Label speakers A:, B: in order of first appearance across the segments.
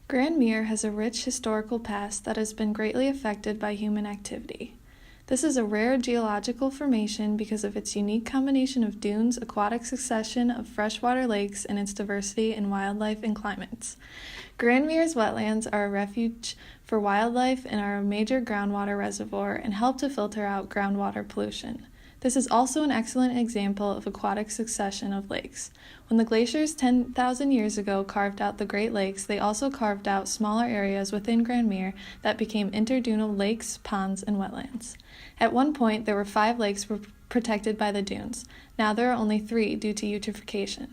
A: Grand Mere has a rich historical past that has been greatly affected by human activity. This is a rare geological formation because of its unique combination of dunes, aquatic succession of freshwater lakes, and its diversity in wildlife and climates. Grand Mere's wetlands are a refuge for wildlife and are a major groundwater reservoir and help to filter out groundwater pollution. This is also an excellent example of aquatic succession of lakes. When the glaciers 10,000 years ago carved out the Great Lakes, they also carved out smaller areas within Grand Mere that became interdunal lakes, ponds, and wetlands. At one point, there were 5 lakes protected by the dunes. Now there are only 3 due to eutrophication.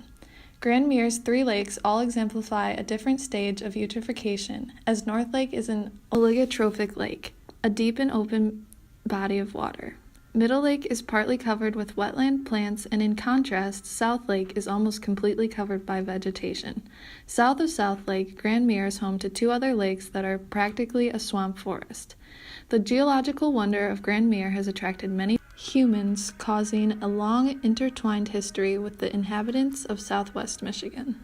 A: Grand Mere's 3 lakes all exemplify a different stage of eutrophication, as North Lake is an oligotrophic lake, a deep and open body of water. Middle Lake is partly covered with wetland plants, and in contrast, South Lake is almost completely covered by vegetation. South of South Lake, Grand Mere is home to 2 other lakes that are practically a swamp forest. The geological wonder of Grand Mere has attracted many humans, causing a long intertwined history with the inhabitants of southwest Michigan.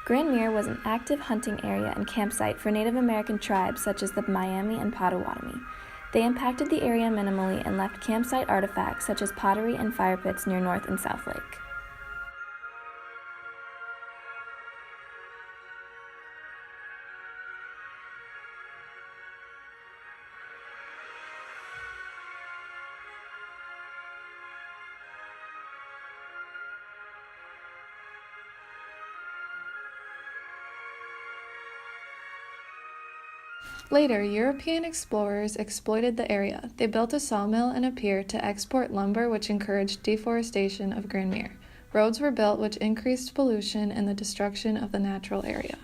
B: Grand Mere was an active hunting area and campsite for Native American tribes such as the Miami and Potawatomi. They impacted the area minimally and left campsite artifacts such as pottery and fire pits near North and South Lake.
A: Later, European explorers exploited the area. They built a sawmill and a pier to export lumber, which encouraged deforestation of Grand Mere. Roads were built, which increased pollution and the destruction of the natural area.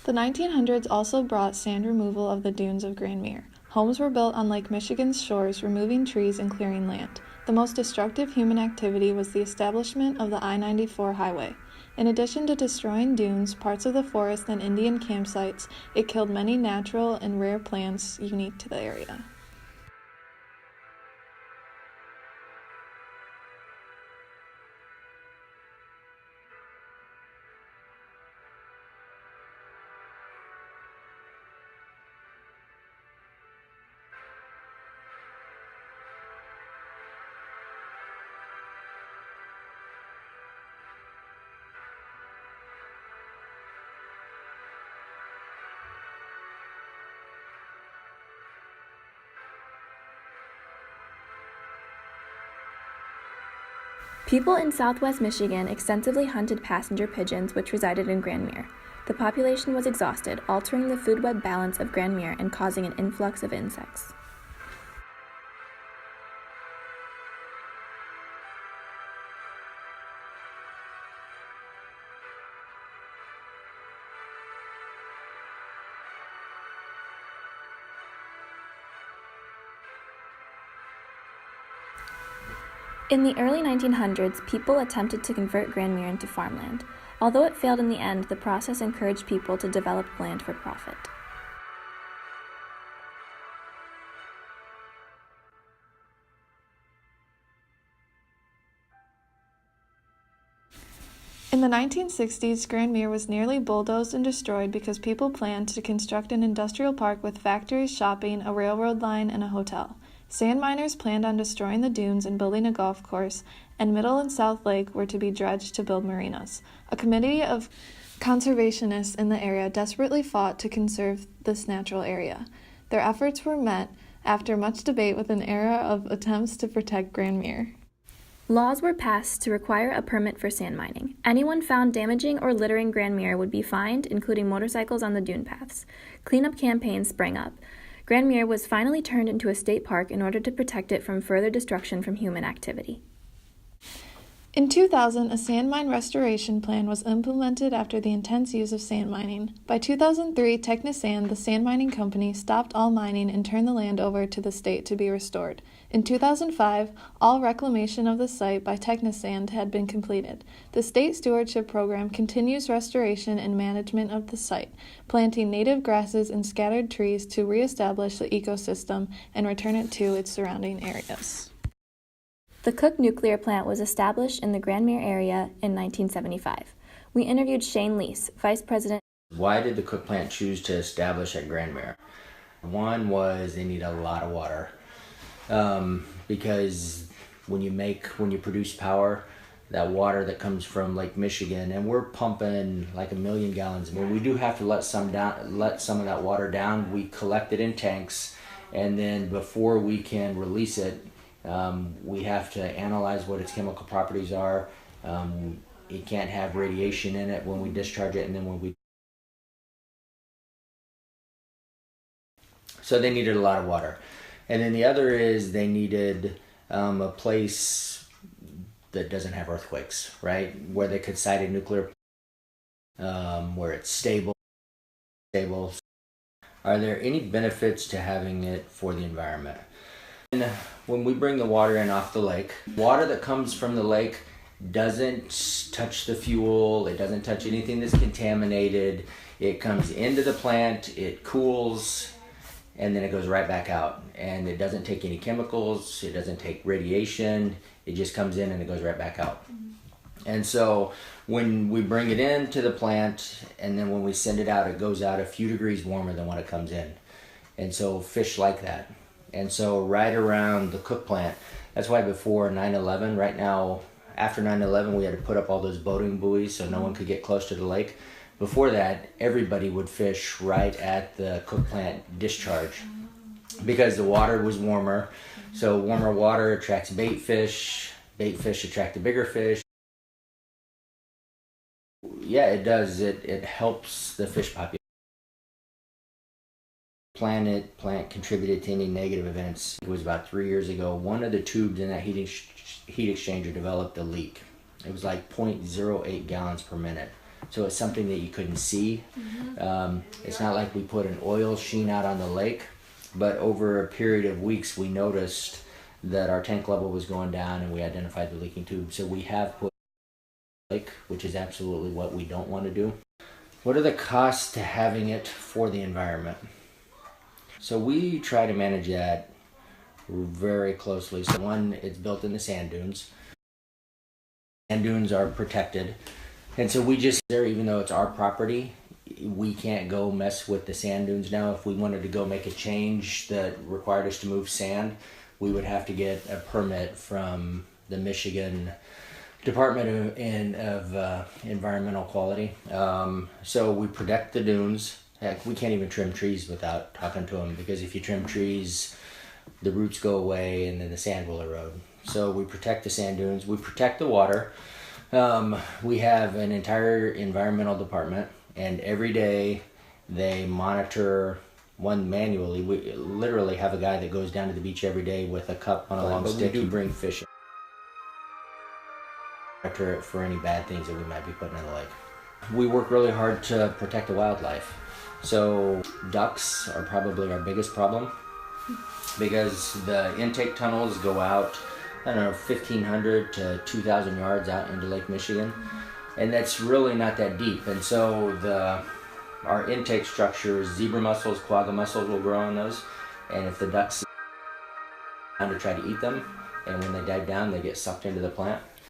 A: The 1900s also brought sand removal of the dunes of Grand Mere. Homes were built on Lake Michigan's shores, removing trees and clearing land. The most destructive human activity was the establishment of the I-94 highway. In addition to destroying dunes, parts of the forest, and Indian campsites, it killed many natural and rare plants unique to the area.
B: People in southwest Michigan extensively hunted passenger pigeons which resided in Grand Mere. The population was exhausted, altering the food web balance of Grand Mere and causing an influx of insects. In the early 1900s, people attempted to convert Grand Mere into farmland. Although it failed in the end, the process encouraged people to develop land for profit.
A: In the 1960s, Grand Mere was nearly bulldozed and destroyed because people planned to construct an industrial park with factories, shopping, a railroad line, and a hotel. Sand miners planned on destroying the dunes and building a golf course, and Middle and South Lake were to be dredged to build marinas. A committee of conservationists in the area desperately fought to conserve this natural area. Their efforts were met after much debate with an era of attempts to protect Grand Mere.
B: Laws were passed to require a permit for sand mining. Anyone found damaging or littering Grand Mere would be fined, including motorcycles on the dune paths. Cleanup campaigns sprang up. Grand Mere was finally turned into a state park in order to protect it from further destruction from human activity.
A: In 2000, a sand mine restoration plan was implemented after the intense use of sand mining. By 2003, Technisand, the sand mining company, stopped all mining and turned the land over to the state to be restored. In 2005, all reclamation of the site by Technisand had been completed. The state stewardship program continues restoration and management of the site, planting native grasses and scattered trees to reestablish the ecosystem and return it to its surrounding areas.
B: The Cook Nuclear Plant was established in the Grand Mere area in 1975. We interviewed Shane Lease, Vice President.
C: Why did the Cook plant choose to establish at Grand Mere? One was they need a lot of water because when you produce power, that water that comes from Lake Michigan, and we're pumping like 1 million gallons. I mean, we do have to let some of that water down. We collect it in tanks, and then before we can release it, we have to analyze what its chemical properties are. It can't have radiation in it when we discharge it, and then so they needed a lot of water. And then the other is they needed a place that doesn't have earthquakes, right? Where they could site a nuclear, where it's stable. Are there any benefits to having it for the environment? And when we bring the water in off the lake, water that comes from the lake doesn't touch the fuel, it doesn't touch anything that's contaminated. It comes into the plant, it cools, and then it goes right back out. And it doesn't take any chemicals, it doesn't take radiation, it just comes in and it goes right back out. And so when we bring it into the plant and then when we send it out, it goes out a few degrees warmer than when it comes in. And so fish like that. And so right around the Cook plant, that's why before 9/11, right now, after 9/11, we had to put up all those boating buoys so no one could get close to the lake. Before that, everybody would fish right at the Cook plant discharge because the water was warmer. So warmer water attracts bait fish attract the bigger fish. Yeah, it does. It helps the fish population. Plant contributed to any negative events. It was about 3 years ago. One of the tubes in that heat exchanger developed a leak. It was like 0.08 gallons per minute. So it's something that you couldn't see. It's not like we put an oil sheen out on the lake, but over a period of weeks we noticed that our tank level was going down and we identified the leaking tube. So we have put lake, which is absolutely what we don't want to do. What are the costs to having it for the environment? So we try to manage that very closely. So one, it's built in the sand dunes. Sand dunes are protected. And so we just, even though it's our property, we can't go mess with the sand dunes now. If we wanted to go make a change that required us to move sand, we would have to get a permit from the Michigan Department of Environmental Quality. So we protect the dunes. Heck, we can't even trim trees without talking to them, because if you trim trees, the roots go away and then the sand will erode. So we protect the sand dunes. We protect the water. We have an entire environmental department, and every day they monitor one manually. We literally have a guy that goes down to the beach every day with a cup on a long stick. We do bring fish in. Monitor it for any bad things that we might be putting in the lake. We work really hard to protect the wildlife. So ducks are probably our biggest problem, because the intake tunnels go out, 1,500 to 2,000 yards out into Lake Michigan, and that's really not that deep. And so our intake structures, zebra mussels, quagga mussels will grow on those, and if the ducks down to try to eat them, and when they dive down, they get sucked into the plant.